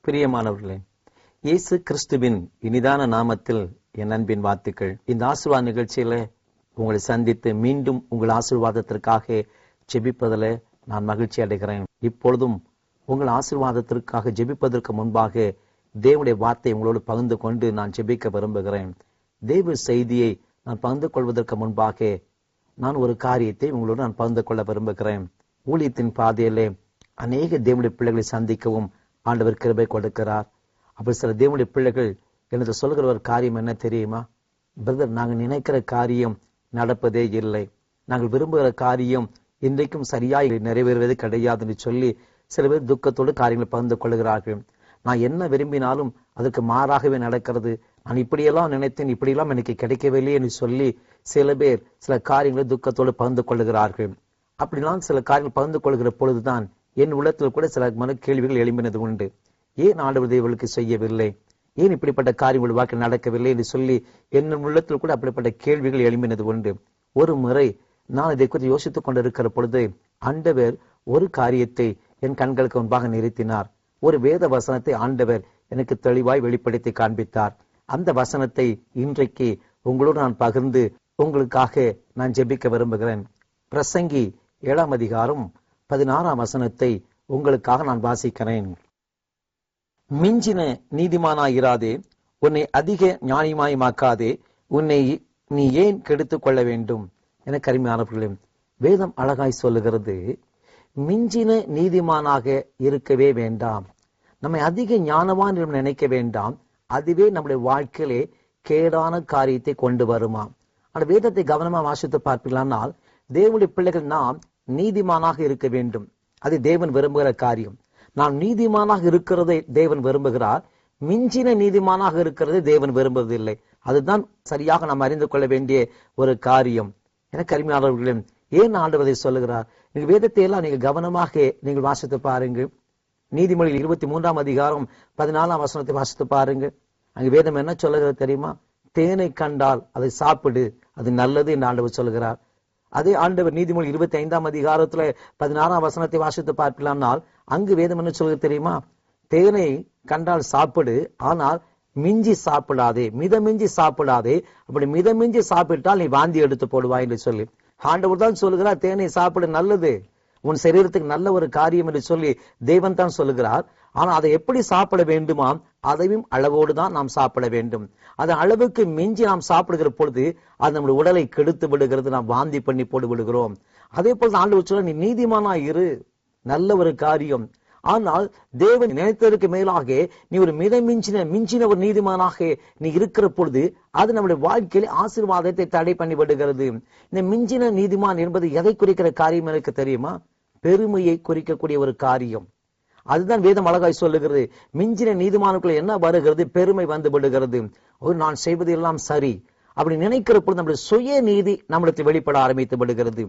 பிரியமானவர்களே, இயேசு கிறிஸ்துவின் இனிதான நாமத்தில் என் அன்பின் வாழ்த்துக்கள். இந்த ஆசீர்வாத நிகழ்ச்சியில உங்களை சந்தித்து மீண்டும் உங்கள் ஆசீர்வாதத்திற்காக ஜெபிப்பதில் நான் மகிழ்ச்சி அடைகிறேன். இப்பொழுதும் உங்கள் ஆசீர்வாதத்திற்காக ஜெபிப்பதற்கு முன்பாக தேவனுடைய வார்த்தை உங்களோடு பகிர்ந்து கொண்டு நான் ஜெபிக்க விரும்புகிறேன். தேவ செய்தியை நான் பகிர்ந்து கொள்வதற்கு முன்பாக நான் ஒரு காரியத்தை உங்களோடு நான் பகிர்ந்து கொள்ள விரும்புகிறேன். ஊழியத்தின் பாதையிலே அநேக தேவனுடைய பிள்ளைகளை சந்திக்கவும் ஆண்டவர் கிருபை கொடுக்கிறார். அப்படி சில தேவனுடைய பிள்ளைகள் எனக்கு சொல்கிற ஒரு காரியம் என்ன தெரியுமா? பிரதர், நாங்கள் நினைக்கிற காரியம் நடப்பதே இல்லை, நாங்கள் விரும்புகிற காரியம் இன்றைக்கும் சரியாக நிறைவேறுவது கிடையாது என்று சொல்லி சில பேர் துக்கத்தோடு காரியங்களை பகிர்ந்து கொள்கிறார்கள். நான் என்ன விரும்பினாலும் அதற்கு மாறாகவே நடக்கிறது, நான் இப்படியெல்லாம் நினைத்தேன், இப்படியெல்லாம் எனக்கு கிடைக்கவில்லை என்று சொல்லி சில பேர் சில காரியங்களை துக்கத்தோடு பகிர்ந்து கொள்கிறார்கள். அப்படிலாம் சில காரியங்கள் பகிர்ந்து கொள்கிற பொழுதுதான் என் உள்ளத்தில் கூட சில மன கேள்விகள் எழும்பினது உண்டு. ஏன் ஆண்டவர் தேவர்களுக்கு செய்யவில்லை, ஏன் இப்படிப்பட்ட காரியங்கள் வாழ்க்கை நடக்கவில்லை என்று சொல்லி என் உள்ளத்தில் கூட அப்படிப்பட்ட கேள்விகள் எழும்பினது உண்டு. ஒரு முறை நான் இதை குறித்து யோசித்துக் கொண்டிருக்கிற பொழுது ஆண்டவர் ஒரு காரியத்தை என் கண்களுக்கு முன்பாக நிறுத்தினார். ஒரு வேத வசனத்தை ஆண்டவர் எனக்கு தெளிவாய் வெளிப்படுத்தி காண்பித்தார். அந்த வசனத்தை இன்றைக்கு உங்களோடு நான் பகிர்ந்து உங்களுக்காக நான் ஜெபிக்க விரும்புகிறேன். பிரசங்கி 7ஆம் அதிகாரம் 16ஆம் வசனத்தை உங்களுக்காக நான் வாசிக்கிறேன். மிஞ்சின நீதிமானாயிராதே, உன்னை அதிக ஞானிமாயமாக்காதே, உன்னை நீ ஏன் கெடுத்துக் கொள்ள வேண்டும் என கருமையானவர்களே, வேதம் அழகாய் சொல்லுகிறது, மிஞ்சின நீதிமானாக இருக்கவே வேண்டாம், நம்மை அதிக ஞானவான் நினைக்க வேண்டாம், அதுவே நம்முடைய வாழ்க்கையிலே கேடான காரியத்தை கொண்டு வருமா. அந்த வேதத்தை கவனமா வாசித்து பார்ப்பீர்களானால் தேவனுடைய பிள்ளைகள் நாம் நீதிமானாக இருக்க வேண்டும். அது தேவன் விரும்புகிற காரியம். நாம் நீதிமானாக இருக்கிறதை தேவன் விரும்புகிறார், மிஞ்சின நீதிமானாக இருக்கிறதை தேவன் விரும்புவதில்லை. அதுதான் சரியாக நாம் அறிந்து கொள்ள வேண்டிய ஒரு காரியம். எனக்கு அருமையானவர்களே, ஏன் ஆண்டவர் சொல்லுகிறார்? நீங்க வேதத்தை எல்லாம் நீங்க கவனமாக நீங்கள் வாசித்து பாருங்கள். நீதிமொழிகள் 23ஆம் அதிகாரம் 14ஆம் வசனத்தை வாசித்து பாருங்க. அங்க வேதம் என்ன சொல்லுகிறது தெரியுமா? தேனை கண்டால் அதை சாப்பிடு, அது நல்லது என்று ஆண்டவர் சொல்லுகிறார். அதே ஆண்டவர் நீதிமொழி 25ஆம் அதிகாரத்துல 16ஆம் வசனத்தை வாசித்து பார்க்கலாம்னால் அங்கு வேதம் என்ன சொல்கிறது தெரியுமா? தேனை கண்டால் சாப்பிடு, ஆனால் மிஞ்சி சாப்பிடாதே, மிதமிஞ்சி சாப்பிடாதே, அப்படி மிதமிஞ்சி சாப்பிட்டால் நீ வாந்தி எடுத்து போடுவாய் என்று சொல்லி ஆண்டவர் தான் சொல்லுகிறார். தேனை சாப்பிடு, நல்லது, உன் சரீரத்துக்கு நல்ல ஒரு காரியம் என்று சொல்லி தேவன் தான் சொல்லுகிறார். ஆனா அதை எப்படி சாப்பிட வேண்டுமா? அதையும் அளவோடு தான் நாம் சாப்பிட வேண்டும். அது அளவுக்கு மிஞ்சி நாம் சாப்பிடுகிற பொழுது அது நம்முடைய உடலை கெடுத்து விடுகிறது, நாம் வாந்தி பண்ணி போட்டு விடுகிறோம். அதே போல ஆண்டவர் சொல்ல, நீ நீதிமானா இரு, நல்ல ஒரு காரியம். ஆனால் தேவன் நினைத்ததற்கு மேலாக நீ ஒரு மிஞ்சின ஒரு நீதிமானாக நீ இருக்கிற பொழுது அது நம்முடைய வாழ்க்கையில ஆசீர்வாதத்தை தடை பண்ணி விடுகிறது. இந்த மிஞ்சின நீதிமான் என்பது எதை குறிக்கிற காரியம் எனக்கு தெரியுமா? பெருமையை குறிக்கக்கூடிய ஒரு காரியம். அதுதான் வேதம் அழகாய் சொல்லுகிறது. மிஞ்சின நீதிமானுக்குள்ள என்ன வருகிறது? பெருமை வந்து விடுகிறது. நான் செய்வது எல்லாம் சரி அப்படி நினைக்கிற பொழுது நம்முடைய சுய நீதி நம்மளுக்கு வெளிப்பட ஆரம்பித்து விடுகிறது.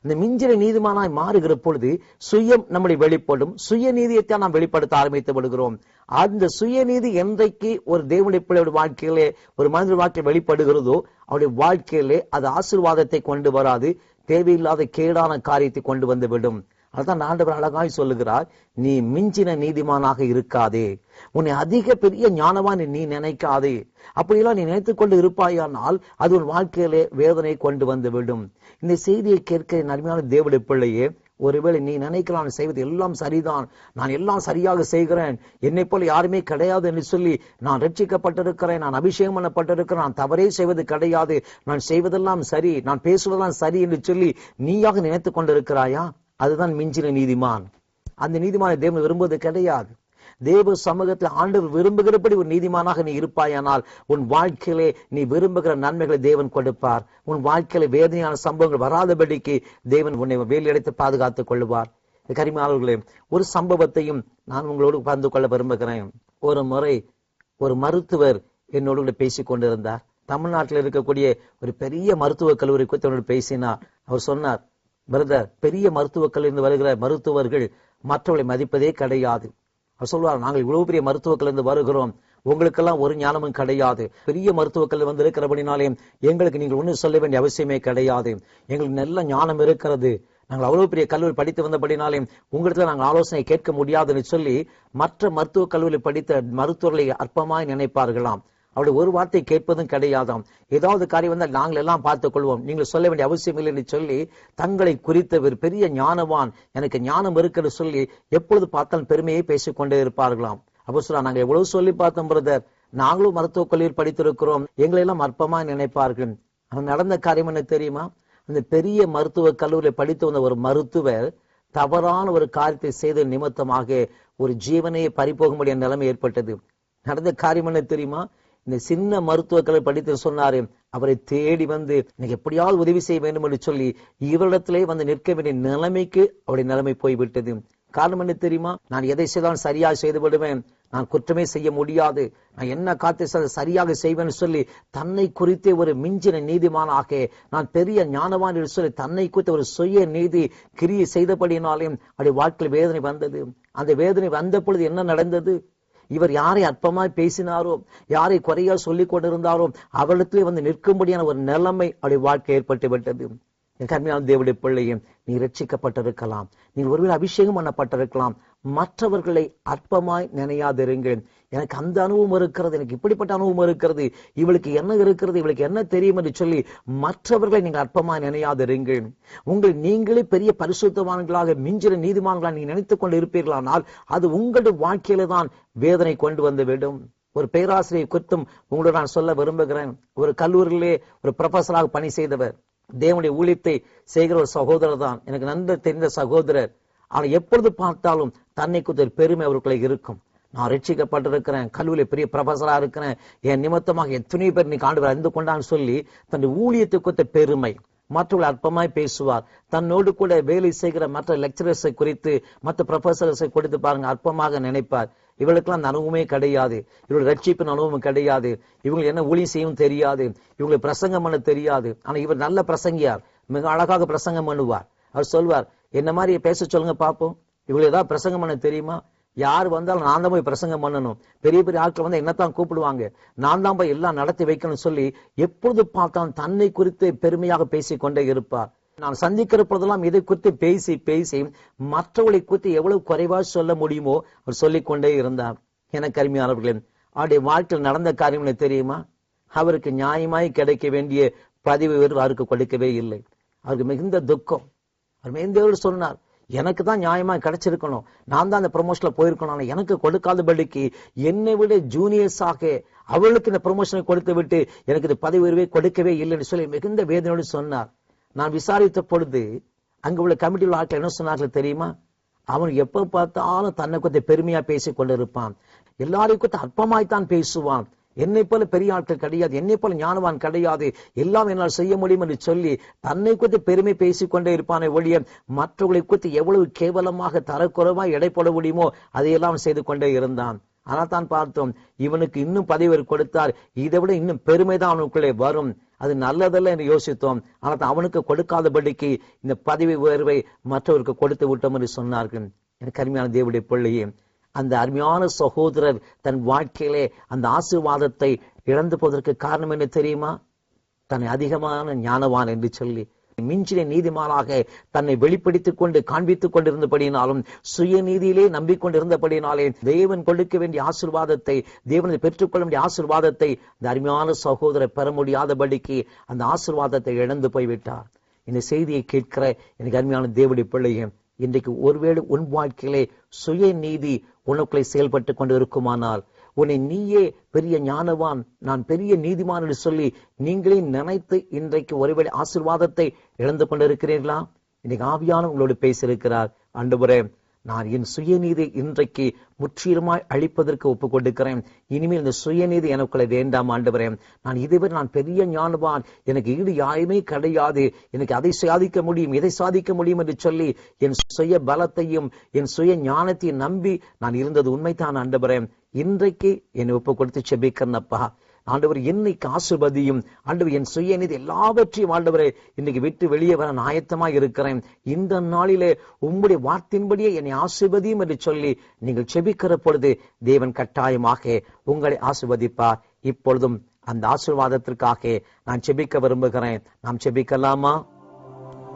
இந்த மிஞ்சின நீதிமானாய் மாறுகிற பொழுது சுயம் நம்முடைய வெளிப்படும், சுய நீதியைத்தான் நாம் வெளிப்படுத்த ஆரம்பித்து விடுகிறோம். அந்த சுயநீதி என்றைக்கு ஒரு தேவனுடைய பிள்ளையோட வாழ்க்கையிலே ஒரு மனித வாழ்க்கையில் வெளிப்படுகிறதோ அவருடைய வாழ்க்கையிலே அது ஆசீர்வாதத்தை கொண்டு வராது, தேவையில்லாத கேடான காரியத்தை கொண்டு வந்து விடும். அதுதான் ஆண்டவர் அழகாய் சொல்லுகிறார், நீ மிஞ்சின நீதிமானாக இருக்காதே, உன்னை அதிக பெரிய ஞானவான் நீ நினைக்காதே. அப்படியெல்லாம் நீ நினைத்துக் கொண்டு இருப்பாயானால் அது உன் வாழ்க்கையிலே வேதனை கொண்டு வந்து விடும். இந்த செய்தியை கேட்க நன்மையான தேவனுடைய பிள்ளையே, ஒருவேளை நீ நினைக்கலாம் செய்வது எல்லாம் சரிதான், நான் எல்லாம் சரியாக செய்கிறேன், என்னை போல யாருமே கிடையாது என்று சொல்லி நான் ரட்சிக்கப்பட்டிருக்கிறேன், நான் அபிஷேகம் பண்ணப்பட்டிருக்கிறேன், நான் தவறே செய்வது கிடையாது, நான் செய்வதெல்லாம் சரி, நான் பேசுவதெல்லாம் சரி என்று சொல்லி நீயாக நினைத்துக் கொண்டிருக்கிறாயா? அதுதான் மிஞ்சின நீதிமான். அந்த நீதிமானை தேவன் விரும்புவது கிடையாது. தேவ சமூகத்தில் ஆண்டவர் விரும்புகிறபடி ஒரு நீதிமானாக நீ இருப்பாயானால் உன் வாழ்க்கையிலே நீ விரும்புகிற நன்மைகளை தேவன் கொடுப்பார். உன் வாழ்க்கையில வேதனையான சம்பவங்கள் வராதபடிக்கு தேவன் உன்னை வேலையடைத்து பாதுகாத்துக் கொள்வார். கரிமாளர்களே, ஒரு சம்பவத்தையும் நான் உங்களோடு பகிர்ந்து கொள்ள விரும்புகிறேன். ஒரு முறை ஒரு மருத்துவர் என்னோடு பேசிக் கொண்டிருந்தார். தமிழ்நாட்டில் இருக்கக்கூடிய ஒரு பெரிய மருத்துவக் கல்லூரி குறித்து பேசினார். அவர் சொன்னார், பிரதர், பெரிய மருத்துவக் கல்லூரியிலிருந்து வருகிற மருத்துவர்கள் மற்றவர்களை மதிப்பதே கிடையாது. அவர் சொல்வார், நாங்கள் இவ்வளவு பெரிய மருத்துவக் கல்லூரியிலிருந்து வருகிறோம், உங்களுக்கெல்லாம் ஒரு ஞானமும் கிடையாது, பெரிய மருத்துவக் கல்லூரி வந்து இருக்கிறபடினாலே எங்களுக்கு நீங்கள் ஒன்றும் சொல்ல வேண்டிய அவசியமே கிடையாது, எங்களுக்கு நல்ல ஞானம் இருக்கிறது, நாங்கள் அவ்வளவு பெரிய கல்லூரி படித்து வந்தபடினாலே உங்களிடத்துல நாங்கள் ஆலோசனை கேட்க முடியாதுன்னு சொல்லி மற்ற மருத்துவ கல்லூரி படித்த மருத்துவர்களை அற்பமாய் நினைப்பார்களாம். அவருடைய ஒரு வார்த்தை கேட்பதும் கிடையாதாம். ஏதாவது காரியம் வந்தால் நாங்கள் எல்லாம் பார்த்துக் கொள்வோம், நீங்கள் சொல்ல வேண்டிய அவசியம் இல்லை என்று சொல்லி தங்களை குறித்த ஒரு பெரிய ஞானவான், எனக்கு ஞானம் இருக்குன்னு சொல்லி எப்பொழுது பார்த்தாலும் பெருமையை பேசிக்கொண்டே இருப்பார்களாம். அப்போ சொல்ல, நாங்கள் எவ்வளவு சொல்லி பார்த்தோம் பிரதர், நாங்களும் மருத்துவக் கல்லூரியில் படித்திருக்கிறோம், எங்களை எல்லாம் அற்பமா நினைப்பார்கள். அவன் நடந்த காரியம் என்ன தெரியுமா? அந்த பெரிய மருத்துவ கல்லூரியில் படித்து வந்த ஒரு மருத்துவர் தவறான ஒரு காரியத்தை செய்த நிமித்தமாக ஒரு ஜீவனையை பறிபோகும்படிய நிலைமை ஏற்பட்டது. நடந்த காரியம் என்ன தெரியுமா? இந்த சின்ன மருத்துவ கல்லூரி படித்து சொன்னாரு, அவரை தேடி வந்து எனக்கு எப்படியாவது உதவி செய்ய வேண்டும் என்று சொல்லி இவரிடத்திலே வந்து நிற்க வேண்டிய நிலைமைக்கு அவருடைய நிலைமை போய்விட்டது. காரணம் என்ன தெரியுமா? நான் எதை செய்தாலும் சரியாக செய்து விடுவேன், நான் குற்றமே செய்ய முடியாது, நான் என்ன காத்து சரியாக செய்வேன் சொல்லி தன்னை குறித்தே ஒரு மிஞ்சின நீதிமானாக, நான் பெரிய ஞானவான் என்று சொல்லி தன்னை குறித்த ஒரு சுய நீதி கிரியை செய்தபடினாலும் அவருடைய வாழ்க்கையில் வேதனை வந்தது. அந்த வேதனை வந்த பொழுது என்ன நடந்தது? இவர் யாரை அற்பமாய் பேசினாரோ, யாரை குறையா சொல்லிக் கொண்டிருந்தாரோ அவரிடத்திலே வந்து நிற்கும்படியான ஒரு நிலைமை அவருடைய வாழ்க்கை ஏற்பட்டு விட்டது. கர்மையான தேவனுடைய பிள்ளையும், நீ ரட்சிக்கப்பட்டிருக்கலாம், நீ ஒருவேளை அபிஷேகம் பண்ணப்பட்டிருக்கலாம், மற்றவர்களை அற்பமாய் நினையாதிருங்கள். எனக்கு அந்த அனுபவம் இருக்கிறது, எனக்கு இப்படிப்பட்ட அனுபவம் இருக்கிறது, இவளுக்கு என்ன இருக்கிறது, இவளுக்கு என்ன தெரியும் என்று சொல்லி மற்றவர்களை நீங்கள் அற்பமாய் நினையாதிருங்கள். நீங்களே பெரிய பரிசுத்தவான்களாக மிஞ்சின நீதிமான்களாக நீங்க நினைத்துக் கொண்டு இருப்பீர்களானால் அது உங்களுடைய வாழ்க்கையில தான் வேதனை கொண்டு வந்து விடும். ஒரு பேராசிரியை குறித்தும் உங்களோட நான் சொல்ல விரும்புகிறேன். ஒரு கல்லூரியிலே ஒரு ப்ரொஃபஸராக பணி செய்தவர், தேவனுடைய ஊழியத்தை செய்கிற ஒரு சகோதரர் தான், எனக்கு நன்கு தெரிந்த சகோதரர். ஆனால் எப்பொழுது பார்த்தாலும் தன்னை குறித்த பெருமை அவர்களுக்கு இருக்கும். நான் ரட்சிக்கப்பட்டிருக்கிறேன், கல்லூரியில் பெரிய ப்ரொஃபஸரா இருக்கிறேன், என் நிமித்தமாக எத்தனை பேர் நீ ஆண்டவர் அறிந்து கொண்டான்னு சொல்லி தன்னுடைய ஊழியத்தை குறித்த பெருமை. மற்றவர்கள் அற்பமாய் பேசுவார். தன்னோடு கூட வேலை செய்கிற மற்ற லெக்சரர்ஸை குறித்து, மற்ற ப்ரொஃபசர்ஸை கொடுத்து பாருங்க, அற்பமாக நினைப்பார். இவளுக்கெல்லாம் அந்த அனுபவமே கிடையாது, இவளுடைய ரட்சிப்பின் அனுபவம் கிடையாது, இவங்களுக்கு என்ன ஊழியம் செய்யும் தெரியாது, இவங்களுக்கு பிரசங்கம் பண்ண தெரியாது. ஆனா இவர் நல்ல பிரசங்கியார், மிக அழகாக பிரசங்கம் பண்ணுவார். அவர் சொல்வார், என்ன மாதிரி பேச சொல்லுங்க பார்ப்போம், இவங்களுக்கு ஏதாவது பிரசங்கம் பண்ண தெரியுமா? யார் வந்தாலும் நான் தான் போய் பிரசங்கம் பண்ணணும், பெரிய பெரிய ஆட்கள் வந்து என்னத்தான் கூப்பிடுவாங்க, நான் தான் போய் எல்லாம் நடத்தி வைக்கணும் சொல்லி எப்பொழுது பார்த்தாலும் தன்னை குறித்து பெருமையாக பேசிக்கொண்டே இருப்பார். நான் சந்திக்கிற பொழுதெல்லாம் இதை குறித்து பேசி பேசி மற்றவர்களை குறித்து எவ்வளவு குறைவா சொல்ல முடியுமோ அவர் சொல்லிக்கொண்டே இருந்தார். எனக்கு அருமையானவர்களே, அவருடைய வாழ்க்கையில் நடந்த காரியம் தெரியுமா? அவருக்கு நியாயமாய் கிடைக்க வேண்டிய பதிவு அவருக்கு கொடுக்கவே இல்லை. அவருக்கு மிகுந்த துக்கம். அவர் மேந்தேவர் சொன்னார், எனக்கு தான் நியாயமா கிடைச்சிருக்கணும், நான் தான் அந்த ப்ரமோஷன்ல போயிருக்கணும், எனக்கு கொடுக்காதபடிக்கு என்னை விட ஜூனியர்ஸாக அவளுக்கு இந்த ப்ரமோஷனை கொடுத்து விட்டு எனக்கு இது பதவி உயர்வே கொடுக்கவே இல்லைன்னு சொல்லி மிகுந்த வேதனையோடு சொன்னார். நான் விசாரித்த பொழுது அங்கு உள்ள கமிட்டியில் ஆட்கள் என்ன சொன்னார்கள் தெரியுமா? அவன் எப்ப பார்த்தாலும் தன்னை குறித்த பெருமையா பேசிக் கொண்டிருப்பான், எல்லாரையும் குறித்து அற்பமாய்த்தான் பேசுவான், என்னை போல பெரிய ஆட்கள் கிடையாது, என்னை போல ஞானவான் கிடையாது, எல்லாம் என்னால் செய்ய முடியும் என்று சொல்லி தன்னை குறித்து பெருமை பேசிக்கொண்டே இருப்பானே ஒழிய மற்றவர்களை குறித்து எவ்வளவு கேவலமாக தரக்குறைவாய் எடை போட முடியுமோ அதையெல்லாம் செய்து கொண்டே இருந்தான். ஆனால் தான் பார்த்தோம், இவனுக்கு இன்னும் பதவி கொடுத்தார், இதை விட இன்னும் பெருமைதான் அவனுக்குள்ளே வரும், அது நல்லதல்ல என்று யோசித்தோம். ஆனால் அவனுக்கு கொடுக்காதபடிக்கு இந்த பதவி உயர்வை மற்றவருக்கு கொடுத்து விட்டோம் என்று சொன்னார்கள். எனக்கு அருமையான தேவனுடைய பிள்ளையே, அந்த அருமையான சகோதரர் தன் வாழ்க்கையிலே அந்த ஆசீர்வாதத்தை இழந்து போவதற்கு காரணம் என்ன தெரியுமா? தன்னை அதிகமான ஞானவான் என்று சொல்லி மிஞ்சின நீதிமானாக தன்னை வெளிப்படுத்திக் கொண்டு காண்பித்துக் கொண்டிருந்தபடினாலும், சுயநீதியிலே நம்பிக்கொண்டிருந்தபடினாலே தேவன் கொடுக்க வேண்டிய ஆசீர்வாதத்தை, தேவனை பெற்றுக்கொள்ள வேண்டிய ஆசீர்வாதத்தை இந்த அருமையான சகோதரர் பெற முடியாதபடிக்கு அந்த ஆசீர்வாதத்தை இழந்து போய்விட்டார். இந்த செய்தியை கேட்கிற எனக்கு அருமையான தேவனுடைய பிள்ளையே, இன்றைக்கு ஒருவேளை உன் வாழ்க்கையிலே சுயநீதி உனக்குள்ளே செயல்பட்டு கொண்டு இருக்குமானால், உன்னை நீயே பெரிய ஞானவான், நான் பெரிய நீதிமான் என்று சொல்லி நீங்களே நினைத்து இன்றைக்கு ஒருவேளை ஆசீர்வாதத்தை இழந்து கொண்டிருக்கிறீர்களா? இன்னைக்கு ஆவியான உங்களோடு பேசியிருக்கிறார். ஆண்டவரே, நான் என் சுயநீதி இன்றைக்கு முற்றிலுமாய் அழிப்பதற்கு ஒப்புக் கொடுக்கிறேன். இனிமேல் இந்த சுயநீதி எனக்குள்ள வேண்டாம் ஆண்டவரே. நான் இதுவரை நான் பெரிய ஞானவான், எனக்கு ஈடு யாருமே கிடையாது, எனக்கு அதை சாதிக்க முடியும், இதை சாதிக்க முடியும் என்று சொல்லி என் சுய பலத்தையும் என் சுய ஞானத்தையும் நம்பி நான் இருந்தது உண்மைதான் ஆண்டவரே. இன்றைக்கு என்னை ஒப்புக் கொடுத்து செபிக்கிறேன்ப்பா. ஆண்டவர் இன்னைக்கு ஆசீர்வதியும். ஆண்டவர் என் சுயநீதி எல்லாவற்றையும் ஆண்டவரே இன்னைக்கு விட்டு வெளியே வர ஆயத்தமாய் இருக்கிறேன். இந்த நாளிலே உம்முடைய வார்த்தையின்படியே என்னை ஆசீர்வதியும் என்று சொல்லி நீங்கள் செபிக்கிற பொழுது தேவன் கட்டாயமாக உங்களை ஆசீர்வதிப்பார். இப்பொழுதும் அந்த ஆசீர்வாதத்திற்காக நான் செபிக்க விரும்புகிறேன். நாம் செபிக்கலாமா?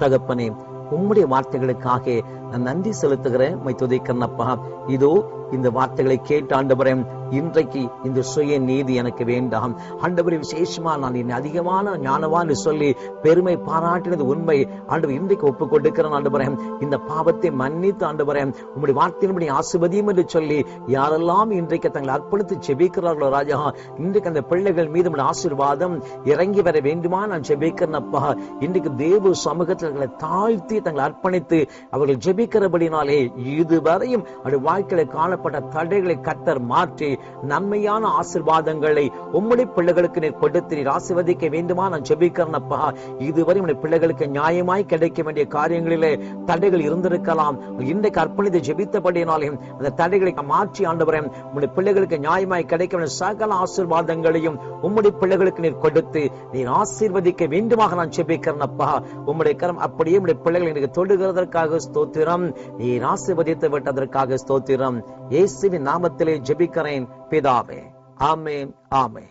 தகப்பனே, உம்முடைய வார்த்தைகளுக்காக நான் நன்றி செலுத்துகிறேன். உம்மை துதிக்கிறேன் அப்பா. இதோ இந்த வார்த்தைகளை கேட்டு ஆண்டவரே, இன்றைக்கு இந்த சுய நீதி எனக்கு வேண்டாம் ஆண்டவரே. விசேஷமா நான் என்னை அதிகமான ஞானவான்னு சொல்லி பெருமை பாராட்டினது உண்மை ஆண்டவர். இன்றைக்கு ஒப்புக் கொடுக்கிறேன் ஆண்டவரே. இந்த பாவத்தை மன்னித்து ஆண்டவரே, உம்முடைய வார்த்தையின்படி ஆசீர்வதியும் என்று சொல்லி யாரெல்லாம் இன்றைக்கு தங்களை அர்ப்பணித்து ஜெபிக்கிறார்களோ ராஜா, இன்றைக்கு அந்த பிள்ளைகள் மீது உம்முடைய ஆசீர்வாதம் இறங்கி வர வேண்டுமா நான் ஜெபிக்கிறேன் அப்பா. இன்றைக்கு தேவ சமூகத்தில் தங்களை தாழ்த்தி தங்களை அர்ப்பணித்து அவர்கள் ஜெபிக்கிறபடினாலே இதுவரையும் அவருடைய வாழ்க்கையில காணப்பட்ட தடைகளை கர்த்தர் மாற்றி நன்மையான ஆசீர்வாதங்களை உம்முடைய பிள்ளைகளுக்கு நீர் கொடுத்து நீர் ஆசீர்வதிக்க வேண்டுமா நான் ஜெபிக்கிறேன் அப்பா. இதுவரை உம்முடைய பிள்ளைகளுக்கு நியாயமாய் கிடைக்க வேண்டிய காரியங்களிலே தடைகள் இருந்திருக்கலாம். இன்றைக்கு அர்ப்பணித்து ஜெபித்தபடினாலே அந்த தடைகளை மாற்றி ஆண்டவரே, உம்முடைய பிள்ளைகளுக்கு நியாயமாய் கிடைக்க வேண்டிய சகல ஆசீர்வாதங்களையும் உம்முடைய பிள்ளைகளுக்கு நீர் கொடுத்து நீர் ஆசீர்வதிக்க வேண்டுமாக நான் ஜெபிக்கிறேன் அப்பா. உம்முடைய கரம் அப்படியே உம்முடைய பிள்ளைகளை எனக்கு தொடுகிறதற்காக ஸ்தோத்திரம். நீர் ஆசீர்வதித்து விட்டதற்காக ஸ்தோத்திரம். இயேசுவின் நாமத்திலே ஜெபிக்கிறேன் பிதாவே. ஆமென், ஆமென்.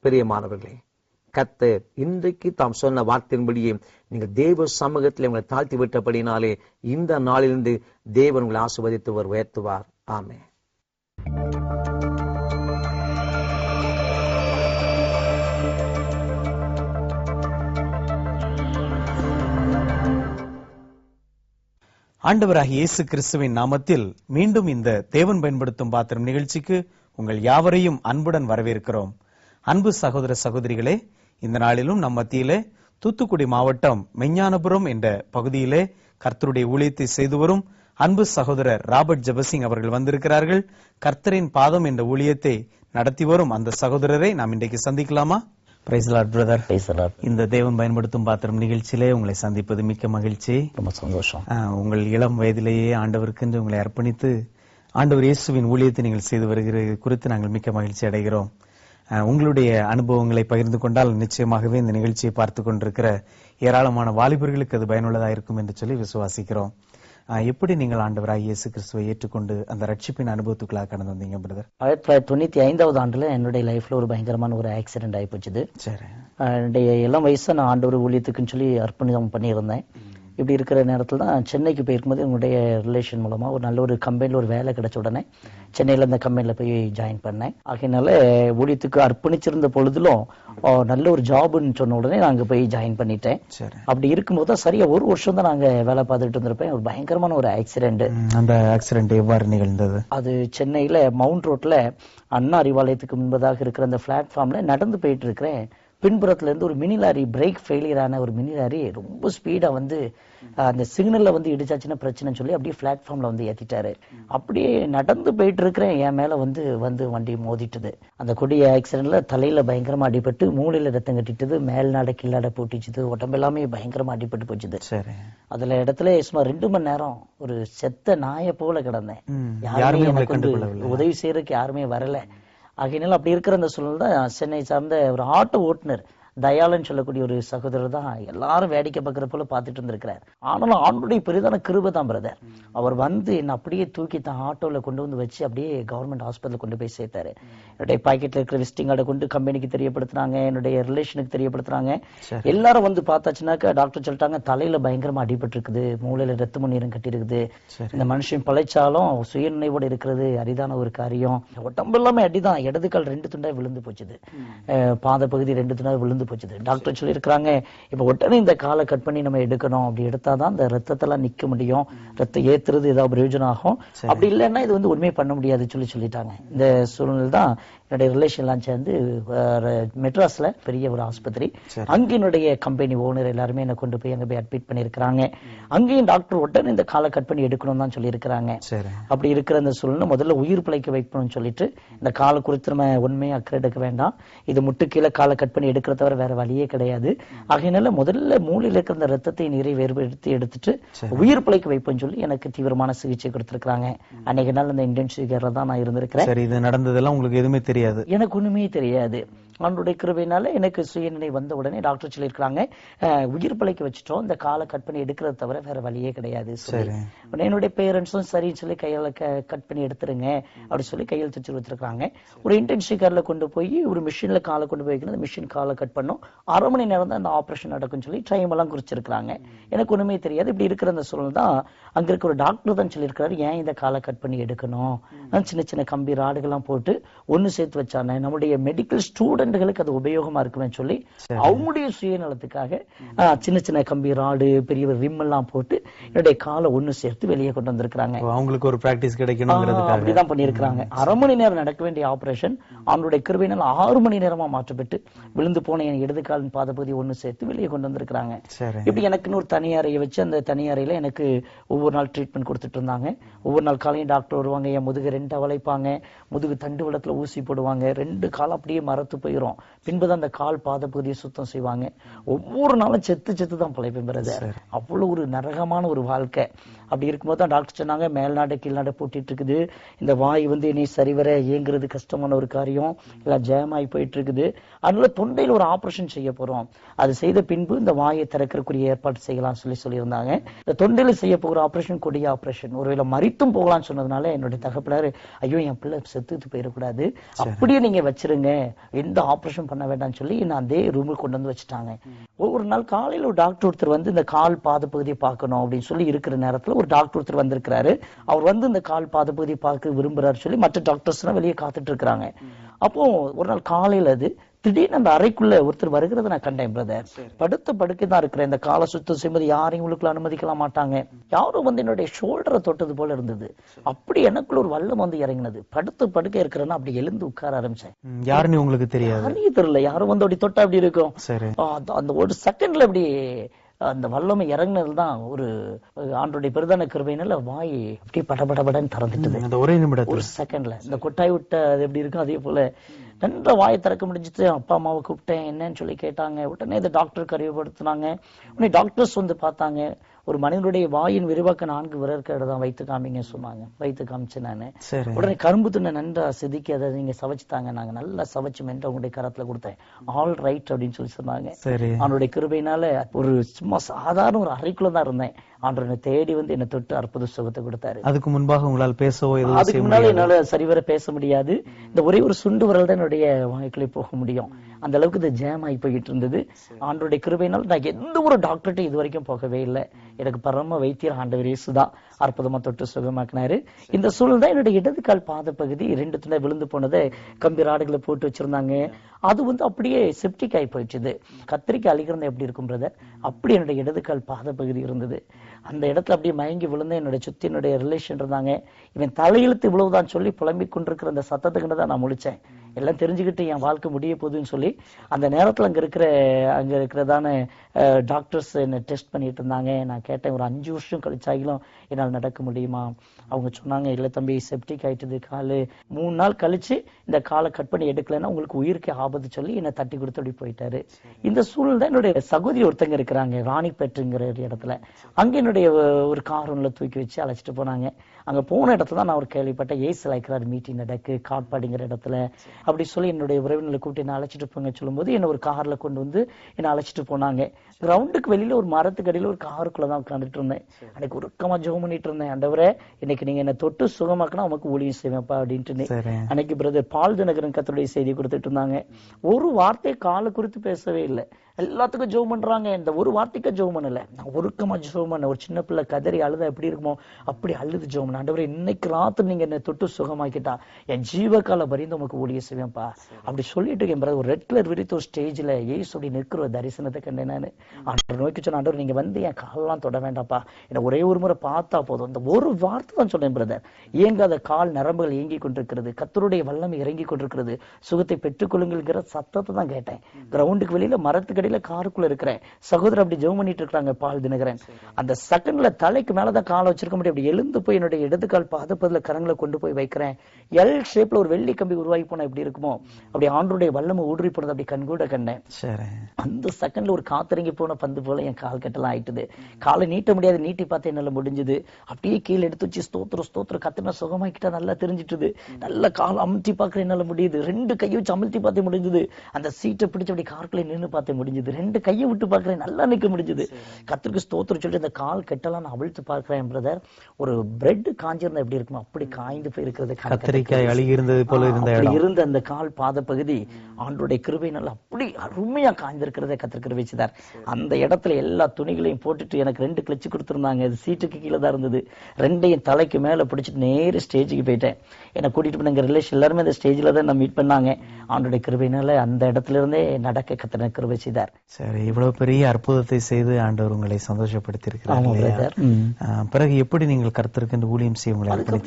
பிரியமானவர்களே, கர்த்தர் இன்றைக்கு தாம் சொன்ன வார்த்தையின்படியே நீங்கள் தேவ சமூகத்தில் உங்களை தாழ்த்தி விட்டபடினாலே இந்த நாளிலிருந்து தேவன் உங்களை ஆசீர்வதித்து உயர்த்துவார். ஆமென். ஆண்டவராகிய இயேசு கிறிஸ்துவின் நாமத்தில் மீண்டும் இந்த தேவன் பயன்படுத்தும் பாத்திரம் நிகழ்ச்சிக்கு உங்கள் யாவரையும் அன்புடன் வரவேற்கிறோம். அன்பு சகோதர சகோதரிகளே, இந்த நாளிலும் நம் மத்தியிலே தூத்துக்குடி மாவட்டம் மெஞ்ஞானபுரம் என்ற பகுதியிலே கர்த்தருடைய ஊழியத்தை செய்து வரும் அன்பு சகோதரர் ராபர்ட் ஜெபசிங் அவர்கள் வந்திருக்கிறார்கள். கர்த்தரின் பாதம் என்ற ஊழியத்தை நடத்தி வரும் அந்த சகோதரரை நாம் இன்றைக்கு சந்திக்கலாமா? Praise the Lord brother. Praise the Lord. இந்த தேவன் பயன்படுத்தும் பாத்திரம் நிகழ்ச்சியிலே உங்களை சந்திப்பது மிக்க மகிழ்ச்சி. ரொம்ப சந்தோஷம். உங்கள் இளம் வயதிலேயே ஆண்டவருக்கென்று உங்களை அர்ப்பணித்து ஆண்டவர் இயேசுவின் ஊழியத்தை நீங்கள் செய்து வருகிறது குறித்து நாங்கள் மிக்க மகிழ்ச்சி அடைகிறோம். உங்களுடைய அனுபவங்களை பகிர்ந்து கொண்டால் நிச்சயமாகவே இந்த நிகழ்ச்சியை பார்த்து கொண்டிருக்கிற ஏராளமான வாலிபர்களுக்கு அது பயனுள்ளதாக இருக்கும் என்று சொல்லி விசுவாசிக்கிறோம். எப்படி நீங்கள் ஆண்டவராகிய இயேசு கிறிஸ்துவை ஏற்றுக்கொண்டு அந்த ரட்சிப்பின் அனுபவத்துக்குள்ளாக கடந்து வந்தீங்க பிரதர்? 1995 ஆண்டுல என்னுடைய லைஃப்ல ஒரு பயங்கரமான ஒரு ஆக்சிடென்ட் ஆகி போச்சுது. சரி. என்னுடைய இளம் வயசுல நான் ஆண்டவர் ஊழியத்துக்குன்னு சொல்லி அர்ப்பணிதம் பண்ணியிருந்தேன். இப்படி இருக்கிற நேரத்தில் தான் சென்னைக்கு போயிருக்கும்போது என்னுடைய ரிலேஷன் மூலமா ஒரு நல்ல ஒரு கம்பெனியில் ஒரு வேலை கிடைச்ச உடனே சென்னையில் அந்த கம்பெனியில் போய் ஜாயின் பண்ணேன். ஆகையினால ஊழியத்துக்கு அர்ப்பணிச்சிருந்த பொழுதிலும் நல்ல ஒரு ஜாப்னு சொன்ன உடனே நான் அங்கே போய் ஜாயின் பண்ணிட்டேன். அப்படி இருக்கும்போது தான் சரியா ஒரு வருஷம் தான் நாங்கள் வேலை பார்த்துட்டு இருந்திருப்பேன். ஒரு பயங்கரமான ஒரு ஆக்சிடென்ட். அந்த ஆக்சிடென்ட் எவ்வாறு நிகழ்ந்தது? அது சென்னையில் மவுண்ட் ரோட்ல அண்ணா அறிவாலயத்துக்கு முன்பதாக இருக்கிற அந்த பிளாட்ஃபார்ம்ல நடந்து போயிட்டு இருக்கிறேன். பின்புறத்துல இருந்து ஒரு மினி லாரி, பிரேக் ஃபெயிலியர் ஆன ஒரு மினி லாரி ரொம்ப ஸ்பீடா வந்து அந்த சிக்னல்ல வந்து இடிச்சாச்சுன்னா பிரச்சனைன்னு சொல்லி அப்படியே பிளாட்ஃபார்ம்ல வந்து ஏத்திட்டாரு. அப்படியே நடந்து போயிட்டு இருக்கிறேன், என் மேல வந்து வண்டி மோதிட்டுது. அந்த கொடிய ஆக்சிடென்ட்ல தலையில பயங்கரமா அடிபட்டு மூளையில ரத்தம் கட்டிட்டது, மேல்நாட கீழாட போட்டிச்சுது, உடம்பு எல்லாமே பயங்கரமா அடிபட்டு போச்சுது. அதுல இடத்துல சுமார் 2 மணி நேரம் ஒரு செத்த நாயை போல கிடந்தேன். யாருமே எனக்கு உதவி செய்யறதுக்கு யாருமே வரல. ஆகையினால அப்படி இருக்கிற அந்த சூழ்நிலை தான் சென்னை சார்ந்த ஒரு ஆட்டோ ஓட்டுநர் தயாளன் சொல்லக்கூடிய ஒரு சகோதரர் தான் எல்லாரும் வேடிக்கை பார்க்கிற போல பார்த்துட்டு இருந்திருக்கிறார். ஆனாலும் ஆண்டுடைய பெரிதான கிருபை தான் பிரதர். அவர் வந்து என்ன அப்படியே தூக்கி தான் ஆட்டோல கொண்டு வந்து வச்சு அப்படியே கவர்மெண்ட் ஹாஸ்பிட்டல் கொண்டு போய் சேர்த்தாரு. என்னுடைய பாக்கெட்ல இருக்கிற விசிட்டிங் கார்டை கொண்டு கம்பெனிக்கு தெரியப்படுத்துறாங்க, என்னுடைய ரிலேஷனுக்கு தெரியப்படுத்துறாங்க. எல்லாரும் வந்து பார்த்தாச்சுனாக்கா டாக்டர் சொல்லிட்டாங்க தலையில பயங்கரமா அடிபட்டு இருக்குது, மூளையில ரத்த முன்னீரம் கட்டி இருக்குது, இந்த மனுஷன் பழைச்சாலும் சுயநினைவோடு இருக்கிறது அரிதான ஒரு காரியம். உடம்பு எல்லாமே அடிதான், இடது கால் 2 துண்டா விழுந்து போச்சுது, பாத பகுதி 2 துண்டா விழுந்து போச்சுது. டாக்டர் சொல்லி இருக்கிறாங்க இப்ப உடனே இந்த காலை கட் பண்ணி நம்ம எடுக்கணும், அப்படி எடுத்தாதான் இந்த ரத்தத்தெல்லாம் நிக்க முடியும், ரத்தம் ஏத்துறது ஏதாவது பிரயோஜனம் ஆகும், அப்படி இல்லைன்னா இது வந்து உண்மையை பண்ண முடியாது சொல்லிட்டாங்க. இந்த சூழ்நிலை தான் என்னுடைய ரிலேஷன் எல்லாம் சேர்ந்து மெட்ராஸ்ல பெரிய ஒரு ஆஸ்பத்திரி, அங்க என்னுடைய கம்பெனி ஓனர் எல்லாருமே என்ன கொண்டு போய் அங்க போய் அட்மிட் பண்ணிருக்கிறாங்க. அங்கேயும் டாக்டர் உடனே இந்த காலை கட் பண்ணி எடுக்கணும் தான் சொல்லி இருக்கிறாங்க. அப்படி இருக்கிற இந்த சூழ்நிலை முதல்ல உயிர் பிழைக்க வைக்கணும்னு சொல்லிட்டு இந்த காலை குறித்து நம்ம உண்மையை அக்கறை எடுக்க வேண்டாம், இது முட்டு கீழே காலை கட் பண்ணி எடுக்கிற தவிர வேற வழியே கிடையாது. ஆகையினால முதல்ல மூளையில இருக்கிற அந்த ரத்தத்தை நீரை வேறுபடுத்தி எடுத்துட்டு உயிர் பிழைக்க வைப்போம்னு சொல்லி எனக்கு தீவிரமான சிகிச்சை கொடுத்திருக்காங்க. அன்னைக்கு நாள் அந்த இன்டென்சிவ் கேர்ல தான் நான் இருந்திருக்கிறேன். இது நடந்ததெல்லாம் உங்களுக்கு எதுவுமே தெரியாது? எனக்கு ஒண்ணுமே தெரியாது. ஆண்டவருடைய கிருபையினால எனக்கு சுயநிலை வந்த உடனே டாக்டர் சொல்லியிருக்காங்க, உயிர் பிழைக்க வச்சுட்டோம், இந்த காலை கட் பண்ணி எடுக்கிறத தவிர வேற வழியே கிடையாது சொல்லி. என்னுடைய பேரண்ட்ஸும் சரின்னு சொல்லி கையால கட் பண்ணி எடுத்துருங்க அப்படி சொல்லி கையெழுத்து வச்சு வச்சிருக்காங்க. ஒரு இன்டென்சிவ் கேர்ல கொண்டு போய் ஒரு மிஷின்ல காலை கொண்டு போய் வைக்கணும். மிஷின் காலை கட் பண்ணும், 1/2 மணி நேரம் தான் அந்த ஆபரேஷன் நடக்கும்னு சொல்லி டைம் எல்லாம் குறிச்சிருக்காங்க. எனக்கு ஒண்ணுமே தெரியாது. இப்படி இருக்கிற அந்த சூழல் தான் அங்க இருக்க ஒரு டாக்டர் தான் சொல்லியிருக்காரு, ஏன் இந்த காலை கட் பண்ணி எடுக்கணும், சின்ன சின்ன கம்பி ராடுகள்லாம் போட்டு ஒண்ணு சேர்த்து வச்சானே நம்முடைய மெடிக்கல் ஸ்டூடெண்ட்களுக்கு அது உபயோகமா இருக்குமே சொல்லி அவங்களுடைய சுயநலத்துக்காக சின்ன சின்ன கம்பி ராடு பெரிய ரிம் எல்லாம் போட்டு என்னுடைய காலை ஒண்ணு சேர்த்து வெளியே கொண்டு வந்திருக்காங்க. அவங்களுக்கு ஒரு பிராக்டிஸ் கிடைக்கணும் அப்படிதான் பண்ணிருக்காங்க. 1/2 மணி நேரம் நடக்க வேண்டிய ஆபரேஷன் அவனுடைய கிருபையினால் 6 மணி நேரமா மாற்றப்பட்டு விழுந்து போன என் இடது காலின் பாதப்பகுதி ஒண்ணு சேர்த்து வெளியே கொண்டு வந்திருக்காங்க. இப்படி எனக்குன்னு ஒரு தனி அறையை வச்சு அந்த தனி அறையில எனக்கு ஒவ்வொரு நாள் ட்ரீட்மெண்ட் கொடுத்துட்டு இருந்தாங்க. ஒவ்வொரு நாள் காலையும் டாக்டர் வருவாங்க, என் முதுகு 2 வளைப்பாங்க, முதுகு தண்டு வளத்துல ஊசி போடுவாங்க, 2 கால் அப்படியே மரத்து போயிரும். பின்புதான் அந்த கால் பாத பகுதியை சுத்தம் செய்வாங்க. ஒவ்வொரு நாளும் செத்து தான் பிழைப்பேன் பிரதர். அவ்வளவு ஒரு நரகமான ஒரு வாழ்க்கை. அப்படி இருக்கும்போது தான் டாக்டர் சொன்னாங்க, மேல்நாடு கீழ்நாடு போட்டிட்டு இருக்குது, இந்த வாய் இனி சரிவர இயங்குறது கஷ்டமான ஒரு காரியம், எல்லாம் ஜெயமாயி போயிட்டு இருக்குது, அதனால தொண்டையில ஒரு ஆபரேஷன் செய்ய போறோம், அது செய்த பின்பு இந்த வாயை திறக்கிறதுக்குரிய ஏற்பாடு செய்யலாம் சொல்லியிருந்தாங்க. இந்த தொண்டையில செய்ய போகிற ஆபரேஷன் கொடிய ஆபரேஷன், ஒருவேளை மறித்தும் போகலாம்னு சொன்னதுனால என்னுடைய தகப்பனாரு, ஐயோ என் பிள்ளை செத்துட்டு போயிடக்கூடாது, அப்படியே நீங்க வச்சிருங்க, எந்த ஆபரேஷன் பண்ண வேண்டாம்னு சொல்லி நான் அதே ரூமுக்கு கொண்டு வந்து வச்சுட்டாங்க. ஒவ்வொரு நாள் காலையில ஒரு டாக்டர் ஒருத்தர் வந்து இந்த கால் பாத பகுதியை பார்க்கணும் அப்படின்னு சொல்லி இருக்கிற நேரத்துல ஒரு டாக்டர் ஒருத்தர் வந்திருக்கிறாரு. அவர் வந்து இந்த கால் பாத பகுதியை பார்க்க விரும்புறாரு சொல்லி மற்ற டாக்டர்ஸ் எல்லாம் வெளியே காத்துட்டு இருக்கிறாங்க. அப்போ ஒரு நாள் காலையில அது திடீர்னு அந்த அறைக்குள்ள ஒருத்தர் வருகிறத நான் கண்டேன் பிரதர். படுத்த படுக்கை தான் இருக்கிறேன். இந்த காலை சுத்தம் செய்யும்போது யாரையும் உள்ளுக்குள்ள அனுமதிக்கலாம் மாட்டாங்க. யாரும் வந்து என்னுடைய ஷோல்டரை தொட்டது போல இருந்தது. அப்படி எனக்குள்ள ஒரு வல்லம் வந்து இறங்கினது. படுத்த படுக்கை இருக்கிறேன்னா அப்படி எழுந்து உட்கார ஆரம்பிச்சேன். யாருன்னு உங்களுக்கு தெரியாது? யாரையும் தெரியல. யாரும் வந்து அப்படி தொட்டா அப்படி இருக்கும். அந்த ஒரு செகண்ட்ல அப்படி அந்த வல்லமை இறங்கினதுதான் ஒரு ஆண்டோடைய பெரிதான கிருபையினால வாய் அப்படியே படபடபடன்னு திறந்துட்டது. ஒரே நிமிடம், ஒரு செகண்ட்ல இந்த கொட்டாய் விட்ட அது எப்படி இருக்கும் அதே போல நன்ற வாயை திறக்க முடிஞ்சிட்டு அப்பா அம்மாவை கூப்பிட்டேன், என்னன்னு சொல்லி கேட்டாங்க. உடனே இந்த டாக்டருக்கு அறிவுப்படுத்தினாங்க. உடனே டாக்டர்ஸ் வந்து பார்த்தாங்க. ஒரு மனிதனுடைய வாயின் விரிவாக்க 4 விரற்கேடு தான், வைத்து காமிங்க சொன்னாங்க. வைத்து காமிச்சு நானு உடனே கரும்பு துண்ணை நன்றா செதுக்கி அதை நீங்க சவைச்சுட்டாங்க. நாங்க நல்லா சவைச்சு மென்று உங்களுடைய கரத்துல கொடுத்தேன். ஆல் ரைட் அப்படின்னு சொல்லி சொன்னாங்க. அவனுடைய கிருபையினால ஒரு சும்மா சாதாரண ஒரு அறைக்குள்ளதான் இருந்தேன். ஆண்டவனை தேடி வந்து என்னை தொட்டு அற்புத சுகத்தை கொடுத்தாரு. அதுக்கு முன்பாக உங்களால் பேசவோ அதுக்கு முன்னால என்னால சரிவர பேச முடியாது. இந்த ஒரே ஒரு சுண்டு விரல் தான் என்னுடைய வாய்க்குள்ளே போக முடியும். அந்த அளவுக்கு இது ஜாம் ஆகி போயிட்டு இருந்தது. ஆண்டவருடைய கிருபையினால் நான் எந்த ஒரு டாக்டர்கிட்ட இது வரைக்கும் போகவே இல்லை. எனக்கு பரம வைத்தியர் ஆண்டவர் இயேசுதான் அற்புதமா தொட்டு சுகமாக்கினாரு. இந்த சூழல் தான் என்னுடைய இடது கால் பாத பகுதி 2 துணை விழுந்து போனதை கம்பி ராடுகளை போட்டு வச்சிருந்தாங்க. அது வந்து அப்படியே செப்டிக் ஆகி போயிடுச்சு. கத்திரிக்கை அழிகிறதா எப்படி இருக்கும் பிரதர், அப்படி என்னுடைய இடது கால் பாத பகுதி இருந்தது. அந்த இடத்துல அப்படியே மயங்கி விழுந்து என்னுடைய சுத்தி என்னுடைய ரிலேஷன் இருந்தாங்க. இவன் தலையெழுத்து இவ்வளவுதான் சொல்லி புலம்பிக் கொண்டிருக்கிற அந்த சத்தத்துக்குன்னு தான் நான் முழிச்சேன். எல்லாம் தெரிஞ்சுக்கிட்டு என் வாழ்க்கை முடிய போகுதுன்னு சொல்லி அந்த நேரத்துல அங்க இருக்கிறதான டாக்டர்ஸ் என்ன டெஸ்ட் பண்ணிட்டு இருந்தாங்க. நான் கேட்டேன், ஒரு 5 வருஷம் கழிச்சாகிலும் என்னால் நடக்க முடியுமா? அவங்க சொன்னாங்க, இல்ல தம்பி செப்டிக் ஆயிட்டுது காலு, 3 நாள் கழிச்சு இந்த காலை கட் பண்ணி எடுக்கலன்னா உங்களுக்கு உயிருக்கு ஆபத்து சொல்லி என்னை தட்டி கொடுத்து அப்படி போயிட்டாரு. இந்த சூழல் தான் என்னுடைய சகோதரி ஒருத்தங்க இருக்கிறாங்க ராணிப்பேட்டுங்கிற ஒரு இடத்துல. அங்க என்னுடைய ஒரு கார் ஒன்றுல தூக்கி வச்சு அழைச்சிட்டு போனாங்க. அங்க போன இடத்துல தான் நான் ஒரு கேள்விப்பட்டேன், ஏசு லைக்ரார் மீட்டிங் நடக்கு காட்பாடிங்கிற இடத்துல அப்படி சொல்லி என்னுடைய உறவினர்களை கூப்பிட்டு என்ன அழைச்சிட்டு போங்க சொல்லும்போது என்ன ஒரு கார்ல கொண்டு வந்து என்ன அழைச்சிட்டு போனாங்க. கிரவுண்டுக்கு வெளியில ஒரு மரத்துக்கு அடியில ஒரு காருக்குள்ளதான் உட்காந்துட்டு இருந்தேன். அன்னைக்கு உருக்கமா ஜெபம் பண்ணிட்டு இருந்தேன், ஆண்டவரே இன்னைக்கு நீங்க என்ன தொட்டு சுகமாக்கினா உமக்கு ஊழியம் செய்வேன்ப்பா அப்படின்ட்டு. அன்னைக்கு பிரதர் பால் தினகரன் கர்த்தருடைய செய்தி கொடுத்துட்டு இருந்தாங்க. ஒரு வார்த்தை காலை குறித்து பேசவே இல்லை. எல்லாத்துக்கும் ஜெபம் பண்றாங்க, இந்த ஒரு வார்த்தைக்கு ஜெபம் பண்ணல. நான் ஒருக்கமா ஜெபம் பண்ண, ஒரு சின்ன பிள்ளை கதறி அழுதா எப்படி இருக்குமோ அப்படி அழுது ஜெபம் பண்ண. ஆண்டவரே இன்னைக்கு ராத்திரி நீங்க என்ன தொட்டு சுகமாக்கிட்டா என் ஜீவகால பரிந்து உமக்கு ஊழிய செய்வேன்ப்பா அப்படி சொல்லிட்டு இருக்கேன் பிரதர். ஒரு ரெட் கலர் விரித்த ஒரு ஸ்டேஜ்ல ஏசுடி நிற்கிற ஒரு தரிசனத்தை கண்டேன் நானு. ஆண்டவர் நோக்கி சொன்ன, ஆண்டவர் நீங்க வந்து என் காலெல்லாம் தொட வேண்டாப்பா, என்ன ஒரே ஒரு முறை பார்த்தா போதும். இந்த ஒரு வார்த்தை தான் சொன்னேன் பிரதர். இயங்காத கால் நரம்புகள் இயங்கி கொண்டிருக்கிறது, கர்த்தருடைய வல்லமை இறங்கி கொண்டிருக்கிறது, சுகத்தை பெற்றுக் கொள்ளுங்கிற சத்தத்தை தான் கேட்டேன். கிரவுண்டுக்கு வெளியில மரத்துக்கு இடையில காருக்குள்ள இருக்கிறேன். சகோதரர் அப்படி ஜெபம் பண்ணிட்டு இருக்காங்க, பால் தினகரன். அந்த செகண்ட்ல தலைக்கு மேலதான் காலை வச்சிருக்க முடியும். அப்படி எழுந்து போய் என்னுடைய இடது கால் பாதப்பதுல கரங்களை கொண்டு போய் வைக்கிறேன். எல் ஷேப்ல ஒரு வெள்ளி கம்பி உருவாகி போனா எப்படி இருக்குமோ அப்படி ஆண்டருடைய வல்லமை ஊடுருவி போனது அப்படி கண்கூட கண்டேன். அந்த செகண்ட்ல ஒரு காத்திறங்கி போன பந்து போல என் கால் கட்டெல்லாம் ஆயிட்டுது. காலை நீட்ட முடியாது, நீட்டி பார்த்து என்னால முடிஞ்சது. அப்படியே கீழே எடுத்து வச்சு ஸ்தோத்திரம் கத்தின சுகமாக்கிட்டா நல்லா தெரிஞ்சிட்டுது. நல்ல கால் அமுத்தி பார்க்க என்னால முடியுது. 2 கையை வச்சு அமுத்தி பார்த்து முடிஞ்சது. அந்த சீட்டை பிடிச்சு அப்படி கார்க்குள்ள நின்று பார்த்து முடிஞ்சது. 2 கையை விட்டு பார்க்கிறேன், நல்லா நிக்க முடிஞ்சது. கத்திற்கு ஸ்தோத்திரம் சொல்லிட்டு அந்த கால் கெட்டலாம் நான் அவிழ்த்து பார்க்கிறேன். பிரதர், ஒரு பிரெட் காஞ்சிருந்தா எப்படி இருக்குமோ அப்படி காய்ந்து போய் இருக்கிறது. கத்திரிக்காய் அழுகி இருந்தது போல இருந்த அந்த கால் பாத பகுதி ஆண்டோடைய கிருபையினால அப்படி அருமையா காய்ந்திருக்கிறதை கர்த்தர் கிருபை செய்தார். அந்த இடத்துல எல்லா துணிகளையும் போட்டுட்டு எனக்கு 2 கிளச்சு கொடுத்திருந்தாங்க. அது சீட்டுக்கு கீழே தான் இருந்தது. 2ஐயும் தலைக்கு மேல பிடிச்சிட்டு நேர ஸ்டேஜுக்கு போயிட்டேன். என்னை கூட்டிட்டு போன எங்க ரிலேஷன் எல்லாருமே அந்த ஸ்டேஜ்ல தான் நான் மீட் பண்ணாங்க. ஆண்டோடைய கிருபையினால அந்த இடத்துல இருந்தே நடக்க கர்த்தர் கிருபை செய்தார். சரி, இவ்வளவு பெரிய அற்புதத்தை செய்து ஆண்டவர் உங்களை சந்தோஷப்படுத்தி இருக்கிறார். பிறகு எப்படி நீங்கள் கர்த்தருக்கு இந்த ஊழியம் செய்ய?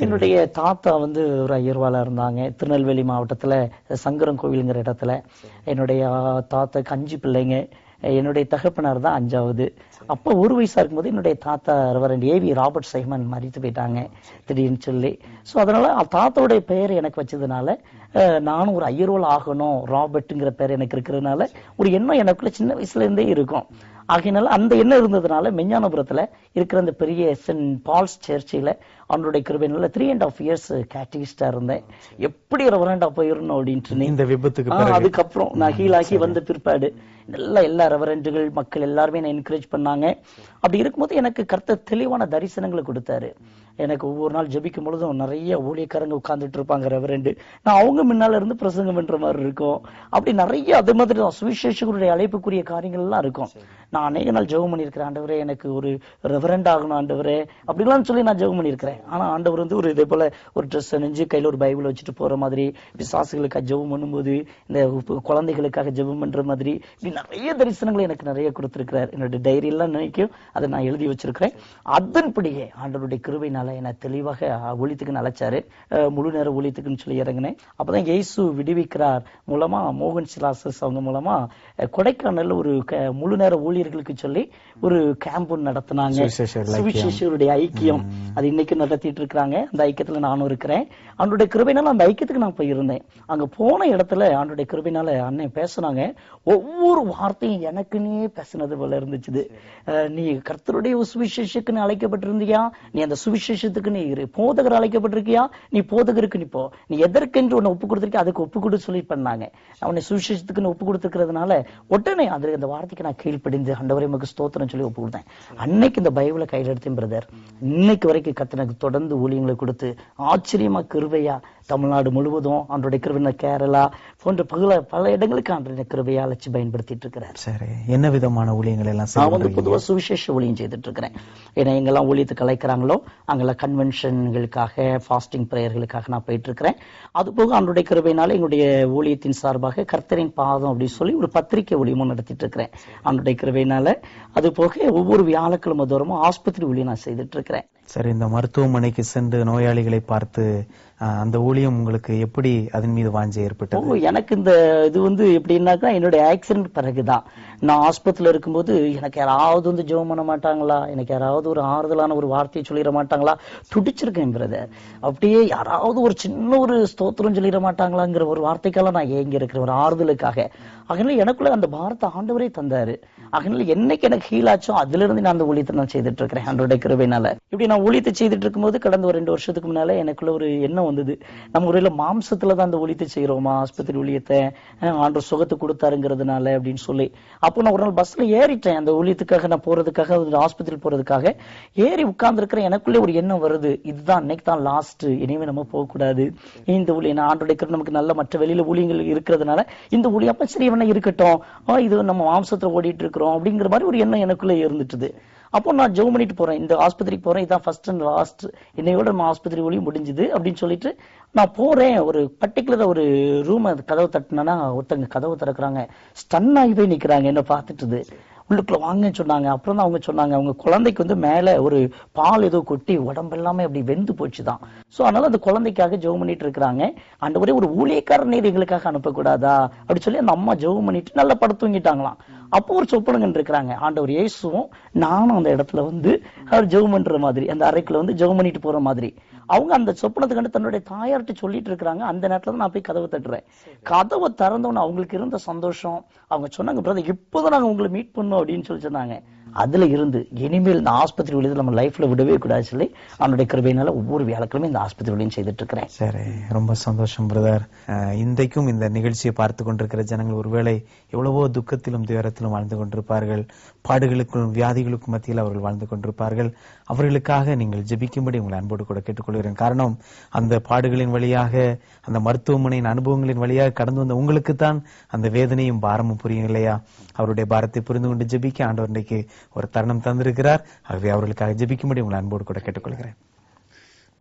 என்னுடைய தாத்தா வந்து ஒரு ஐயர்வாளா இருந்தாங்க திருநெல்வேலி மாவட்டத்துல சங்கரன் கோவில்ங்கிற இடத்துல. என்னுடைய தாத்தாக்கு 5 பிள்ளைங்க. என்னுடைய தகப்பனார் தான் 5வது. அப்ப 1 வயசா இருக்கும்போது என்னுடைய தாத்தா ரெவரண்ட் ஏவி ராபர்ட் சைமன் மரித்து போயிட்டாங்க திடீர்னு சொல்லி. சோ அதனால தாத்தாவுடைய பெயர் எனக்கு வச்சதுனால நானும் ஒரு ஐயர்வாள் ஆகணும், ராபர்ட்ங்கிற பேர் எனக்கு இருக்கிறதுனால ஒரு எண்ணம் எனக்குள்ள சின்ன வயசுல இருந்தே இருக்கும். ஆகையினால அந்த எண்ணம் இருந்ததுனால மெஞ்ஞானபுரத்துல இருக்கிற அந்த பெரிய சென்ட் பால்ஸ் சர்ச்சில் அவனுடைய கிருபையினால 3.5 இயர்ஸ் கேட்டகிஸ்டா இருந்தேன். எப்படி ரெவரண்டா போயிடணும் அப்படின்ட்டு இந்த விபத்துக்கு அதுக்கப்புறம் நான் ஹீலாகி வந்த பிற்பாடு எல்லா ரெவரண்டுகள் மக்கள் எல்லாருமே என்ன என்கரேஜ் பண்ணாங்க. அப்படி இருக்கும்போது எனக்கு கர்த்தர் தெளிவான தரிசனங்களை கொடுத்தாரு. எனக்கு ஒவ்வொரு நாள் ஜெபிக்கும் பொழுதும் நிறைய ஊழியக்காரங்க உட்கார்ந்துட்டு இருப்பாங்க ரெவரண்டு. நான் அவங்க முன்னால இருந்து பிரசங்கம் பண்ற மாதிரி இருக்கும். அப்படி நிறைய அதே மாதிரி சுவிசேஷகருடைய அழைப்புக்குரிய காரியங்கள் எல்லாம் இருக்கும். நான் அநேக நாள் ஜெபம் பண்ணியிருக்கிறேன், ஆண்டவரே எனக்கு ஒரு ரெவரண்ட் ஆகணும் ஆண்டவரே அப்படிலாம் சொல்லி நான் ஜெபம் பண்ணியிருக்கிறேன். ஆனா ஆண்டவர் வந்து ஒரு இதே போல ஒரு ட்ரெஸ் அணிஞ்சு கையில ஒரு பைபிள் வச்சுட்டு போற மாதிரி, விசுவாசிகளுக்காக ஜெபம் பண்ணும்போது இந்த குழந்தைகளுக்காக ஜெபம் பண்ற மாதிரி இப்படி நிறைய தரிசனங்களை எனக்கு நிறைய கொடுத்திருக்கிறார். என்னோட டைரி எல்லாம் நினைக்கும் அதை நான் எழுதி வச்சிருக்கிறேன். அதன்படியே ஆண்டவருடைய கிருபையினால என்ன தெளிவாக ஊழியத்துக்கு அழைச்சாரு. முழு நேர ஊழியத்துக்குன்னு சொல்லி இறங்கினேன். அப்பதான் இயேசு விடுவிக்கிறார் மூலமா மோகன் சிலாசஸ் அவங்க மூலமா கொடைக்கானல்ல ஒரு முழு நேர ஊழியர்களுக்கு சொல்லி ஒரு கேம்ப் நடத்தினாங்க. சுவிசேஷருடைய ஐக்கியம் அது இன்னைக்கு நடத்திட்டு இருக்காங்க. அந்த ஐக்கியத்துல நானும் இருக்கிறேன். அவனுடைய கிருபையினால அந்த ஐக்கியத்துக்கு நான் போயிருந்தேன். அங்க போன இடத்துல அவனுடைய கிருபையினால அண்ணன் பேசுனாங்க. ஒவ்வொரு வார்த்தையும் எனக்குன்னே பேசினது போல இருந்துச்சு. நீ கர்த்தருடைய சுவிசேஷத்துக்கு அழைக்கப்பட்டிருந்தியா, நீ அந்த சுவிசேஷத்துக்கு நீ போதகர் அழைக்கப்பட்டிருக்கியா, நீ போதகருக்கு நீ போ, நீ எதற்கென்று உன்னை ஒப்பு கொடுத்திருக்கியா அதுக்கு ஒப்பு கொடு சொல்லி பண்ணாங்க. அவனை சுவிசேஷத்துக்கு ஒப்பு கொடுத்துருக்கிறதுனால உடனே அந்த வார்த்தைக்கு நான் கீழ்ப்படிந்து ஆண்டவரே உமக்கு ஸ்தோத்திரம் சொல்லி ஒப்பு கொடுத்தேன். அன்னைக்கு இந்த பைபிளை கையில் எடுத்தேன் பிரதர். இன்னைக்கு வரைக்கும் கர்த்தருக்கு தொடர்ந்து ஊழியங்களை கொடுத்து ஆச்சரியமா கிருபையா தமிழ்நாடு முழுவதும் அவனுடைய கிருபை, கேரளா போன்ற பல இடங்களுக்கு அவனுடைய கிருபையா அழைச்சு பயன்படுத்திட்டு இருக்கிறார். சரி, என்ன விதமான ஊழியங்கள் எல்லாம் நான் வந்து பொதுவாக சுவிசேஷ ஊழியம் செய்துட்டு இருக்கிறேன். ஏன்னா எங்கெல்லாம் ஊழியத்துக்கு அழைக்கிறாங்களோ அங்கெல்லாம் கன்வென்ஷன்களுக்காக ஃபாஸ்டிங் பிரேயர்களுக்காக நான் போயிட்டு இருக்கிறேன். அது போக அவனுடைய கிருபையினால எங்களுடைய ஊழியத்தின் சார்பாக கர்த்தரின் பாதம் அப்படின்னு சொல்லி ஒரு பத்திரிகை ஊழியமும் நடத்திட்டு இருக்கிறேன் அவனுடைய கிருபையினால. அது போக ஒவ்வொரு வியாழக்கிழமை தோறும் ஆஸ்பத்திரி ஊழியம் நான் செய்துட்டு இருக்கிறேன். சரி, இந்த மருத்துவமனைக்கு சென்று நோயாளிகளை பார்த்து அந்த ஊழியம் உங்களுக்கு எப்படி அதன் மீது வாஞ்சை ஏற்பட்டது? எனக்கு இந்த இது வந்து எப்படின்னாக்கா என்னுடைய ஆக்சிடென்ட் பிறகுதான். நான் ஆஸ்பத்திரியில இருக்கும்போது எனக்கு யாராவது வந்து ஜெபம் பண்ண மாட்டாங்களா, எனக்கு யாராவது ஒரு ஆறுதலான ஒரு வார்த்தையை சொல்லிட மாட்டாங்களா, துடிச்சிருக்கேன் பிரதர். அப்படியே யாராவது ஒரு சின்ன ஒரு ஸ்தோத்திரம் சொல்லிட மாட்டாங்களாங்கிற ஒரு வார்த்தைக்கெல்லாம் நான் ஏங்கி இருக்கிறேன், ஒரு ஆறுதலுக்காக. அதனால எனக்குள்ள அந்த பாரத்தை ஆண்டவரே தந்தாரு. அதனால என்னைக்கு எனக்கு ஹீல் ஆச்சோ அதுல இருந்து நான் அந்த ஊழியத்தை நான் செய்துட்டு இருக்கிறேன் ஆண்டவருடைய கிருபையினால. இப்படி நான் ஊழியத்தை செய்துட்டு இருக்கும்போது கடந்த ஒரு 2 வருஷத்துக்கு முன்னால எனக்குள்ள ஒரு எண்ணம் வந்தது. நம்ம ஒருவேளை மாம்சத்துலதான் அந்த ஊழியத்தை செய்யறோமா, ஆஸ்பத்திரி ஊழியத்தை ஆண்டவர் சுகத்தை கொடுத்தாருங்கிறதுனால அப்படின்னு சொல்லி. அப்போ நான் ஒரு நாள் பஸ்ல ஏறிட்டேன். அந்த ஊழியத்துக்காக நான் போறதுக்காக, ஆஸ்பத்திரி போறதுக்காக ஏறி உட்கார்ந்து இருக்கிறேன். எனக்குள்ளே ஒரு எண்ணம் வருது, இதுதான் இன்னைக்கு தான் லாஸ்ட், இனிமே நம்ம போக கூடாது. இந்த ஊழியம் ஆண்டோடைய நமக்கு நல்ல மற்ற வெளியில ஊழியங்கள் இருக்கிறதுனால இந்த ஊழியம் அப்ப சரி என்ன இருக்கட்டும், இது நம்ம மாம்சத்துல ஓடிட்டு இருக்கிறோம் அப்படிங்கிற மாதிரி ஒரு எண்ணம் எனக்குள்ள இருந்துட்டுது. அப்போ நான் ஜெபம் பண்ணிட்டு போறேன், இந்த ஆஸ்பத்திரிக்கு போறேன், இதான் ஃபர்ஸ்ட் அண்ட் லாஸ்ட், இன்னையோட நம்ம ஆஸ்பத்திரி ஒளியும் முடிஞ்சுது அப்படின்னு சொல்லிட்டு நான் போறேன். ஒரு பர்டிகுலர் ஒரு ரூம் கதவு தட்டினா ஒருத்தங்க கதவு திறக்கிறாங்க. ஸ்டன் ஆகி போய் நிக்கிறாங்க என்ன பார்த்துட்டுது. உள்ளுக்குள்ள வாங்கன்னு சொன்னாங்க. அப்புறம் தான் அவங்க சொன்னாங்க, அவங்க குழந்தைக்கு வந்து மேல ஒரு பால் ஏதோ கொட்டி உடம்பு எல்லாமே அப்படி வெந்து போச்சுதான். சோ அதனால அந்த குழந்தைக்காக ஜெபம் பண்ணிட்டு இருக்கிறாங்க. ஆண்டவரே, ஒரு ஊழியக்காரர் நீர் எங்களுக்காக அனுப்பக்கூடாதா அப்படி சொல்லி அந்த அம்மா ஜெபம் பண்ணிட்டு நல்லா படுத்து தூங்கிட்டாங்களாம். அப்போ ஒரு சொப்பனங்கன் இருக்கிறாங்க. ஆண்டவர் இயேசுவும் நானும் அந்த இடத்துல வந்து அவர் ஜெபம் பண்ற மாதிரி, அந்த அறைக்குள்ள வந்து ஜெபம் பண்ணிட்டு போற மாதிரி அவங்க அந்த சொப்பனத்தை கண்டு தன்னுடைய தாயார்கிட்ட சொல்லிட்டு இருக்கிறாங்க. அந்த நேரத்துல தான் நான் போய் கதவை தட்டுறேன். கதவை திறந்தவன அவங்களுக்கு இருந்த சந்தோஷம், அவங்க சொன்னாங்க, பிரதர் இப்போதான் நாங்க உங்களை மீட் பண்ணோம் அப்படின்னு சொல்லி சொன்னாங்க. அதுல இருந்து இனிமேல் இந்த ஆஸ்பத்திரி ஊழியத்தை நம்ம லைஃப்ல விடவே கூடாது சொல்லி அவனுடைய கிருபையினால ஒவ்வொரு வியாழக்கிழமையும் இந்த ஆஸ்பத்திரி ஊழியம் செய்துட்டு இருக்கிறேன். சரி, ரொம்ப சந்தோஷம் பிரதர். இன்றைக்கும் இந்த நிகழ்ச்சியை பார்த்து கொண்டிருக்கிற ஜனங்கள் ஒருவேளை எவ்வளவோ துக்கத்திலும் துயரத்திலும் வாழ்ந்து கொண்டிருப்பார்கள், பாடுகளுக்கும் வியாதிகளுக்கும் மத்தியில் அவர்கள் வாழ்ந்து கொண்டிருப்பார்கள். அவர்களுக்காக நீங்கள் ஜெபிக்கும்படி உங்களை அன்போடு கூட கேட்டுக்கொள்கிறேன். காரணம், அந்த பாடுகளின் வழியாக, அந்த மருத்துவமனையின் அனுபவங்களின் வழியாக கடந்து வந்த உங்களுக்கு தான் அந்த வேதனையும் பாரமும் புரியும் இல்லையா? அவருடைய பாரத்தை புரிந்து கொண்டு ஜெபிக்க ஆண்டவர் இன்றைக்கு ஒரு தருணம் தந்திருக்கிறார். ஆகவே அவர்களுக்காக ஜெபிக்கும்படி உங்களை அன்போடு கூட கேட்டுக்கொள்கிறேன்.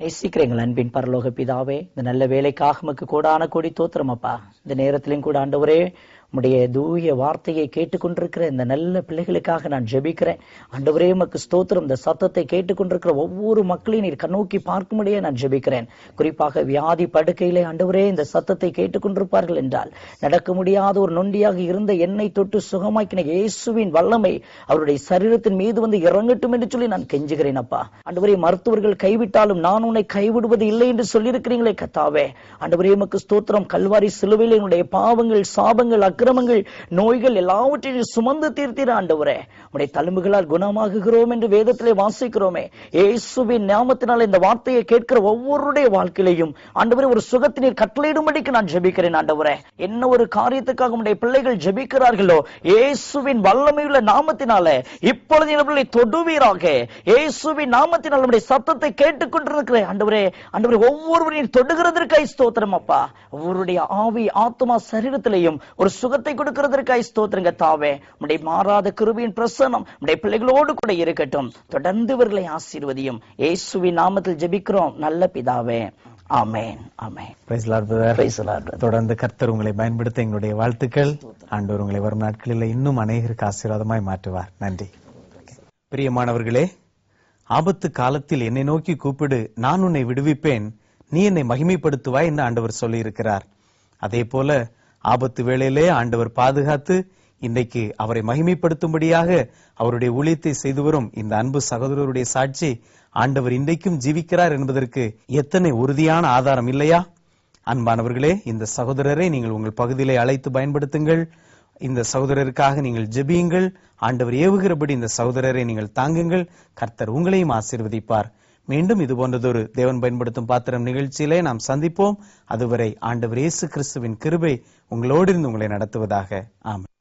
நேசிக்கிறேன் எங்கள் அன்பின் பரலோக பிதாவே, இந்த நல்ல வேலைக்காக உமக்கு கோடான கோடி தோத்திரம் அப்பா. இந்த நேரத்திலும் கூட ஆண்டவரே, உம்முடைய தூய வார்த்தையை கேட்டுக்கொண்டிருக்கிற இந்த நல்ல பிள்ளைகளுக்காக நான் ஜெபிக்கிறேன். ஆண்டவரே உமக்கு ஸ்தோத்திரம். இந்த சத்தத்தை கேட்டுக்கொண்டிருக்கிற ஒவ்வொரு மக்களையும் நீர் கண்ணோக்கி பார்க்கும்படியே நான் ஜெபிக்கிறேன். குறிப்பாக வியாதி படுக்கையிலே ஆண்டவரே இந்த சத்தத்தை கேட்டுக்கொண்டிருப்பார்கள் என்றால், நடக்க முடியாத ஒரு நொண்டியாக இருந்த என்னை தொட்டு சுகமாக்கின இயேசுவின் வல்லமை அவருடைய சரீரத்தின் மீது வந்து இறங்கட்டும் என்று சொல்லி நான் கெஞ்சுகிறேன் அப்பா. ஆண்டவரே, மருத்துவர்கள் கைவிட்டாலும் நான் உன்னை கைவிடுவது இல்லை என்று சொல்லியிருக்கிறீங்களே கர்த்தாவே. ஆண்டவரே உமக்கு ஸ்தோத்திரம். கல்வாரி சிலுவையில் என்னுடைய பாவங்கள், சாபங்கள், அக்கிரமங்கள், நோய்கள் எல்லாவற்றையும் சுமந்து தீர்த்தீர் ஆண்டவரே. உம்முடைய தழும்புகளால் குணமாகுகிறோம் என்று வேதத்திலே வாசிக்கிறோமே. இயேசுவின் நாமத்தினால் இந்த வார்த்தையை கேட்கிற ஒவ்வொருடைய வாழ்க்கையிலையும் ஆண்டவரே ஒரு சுகத்தினை கட்டளையிடும்படிக்கு நான் ஜெபிக்கிறேன் ஆண்டவரே. என்ன ஒரு காரியத்துக்காக உம்முடைய பிள்ளைகள் ஜெபிக்கிறார்களோ, இயேசுவின் வல்லமையுள்ள நாமத்தினாலே இப்பொழுது இவர்களை தொடுவீராக. இயேசுவின் நாமத்தினால் நம்முடைய சத்தத்தை கேட்டுக்கொண்டிருக்கிற ஆண்டவரே, ஆண்டவரே ஒவ்வொருவரையும் தொடுகிறதற்காய் ஸ்தோத்திரம் அப்பா. ஒவ்வொருடைய ஆவி, ஆத்மா, சரீரத்திலையும் ஒரு சுகத்தை கொடுக்கிறதற்காய் ஸ்தோத்திரங்க தாவே. உம்முடைய மாறாத கிருபையின் பிரசன்னம் உம்முடைய பிள்ளைகளோடு கூட இருக்கட்டும். தொடர்ந்து இவர்களை ஆசீர்வதியும். இயேசுவின் நாமத்தில் ஜெபிக்கிறோம் நல்ல பிதாவே, ஆமென், ஆமென். Praise Lord brother. Praise the Lord. தொடர்ந்து கர்த்தர் உங்களை பயன்படுத்த எங்களுடைய வாழ்த்துக்கள். ஆண்டவர் உங்களை வரும் நாட்களில் இன்னும் அநேகருக்கு ஆசீர்வாதமாய் மாற்றுவார். நன்றி. பிரியமானவர்களே, ஆபத்து காலத்தில் என்னை நோக்கி கூப்பிடு, நான் உன்னை விடுவிப்பேன், நீ என்னை மகிமைப்படுத்துவாய் என்று ஆண்டவர் சொல்லி இருக்கிறார். அதே போல ஆபத்து வேளையிலே ஆண்டவர் பாதுகாத்து இன்றைக்கு அவரை மகிமைப்படுத்தும்படியாக அவருடைய ஊழியத்தை செய்து வரும் இந்த அன்பு சகோதரருடைய சாட்சி, ஆண்டவர் இன்றைக்கும் ஜீவிக்கிறார் என்பதற்கு எத்தனை உறுதியான ஆதாரம் இல்லையா? அன்பானவர்களே, இந்த சகோதரரை நீங்கள் உங்கள் பகுதியிலே அழைத்து பயன்படுத்துங்கள். இந்த சகோதரருக்காக நீங்கள் ஜெபியுங்கள். ஆண்டவர் ஏவுகிறபடி இந்த சகோதரரை நீங்கள் தாங்குங்கள். கர்த்தர் உங்களையும் ஆசீர்வதிப்பார். மீண்டும் இது போன்றதொரு தேவன் பயன்படுத்தும் பாத்திரம் நிகழ்ச்சியிலே நாம் சந்திப்போம். அதுவரை ஆண்டவர் இயேசு கிறிஸ்துவின் கிருபை உங்களோடு இருந்து உங்களை நடத்துவதாக. ஆமென்.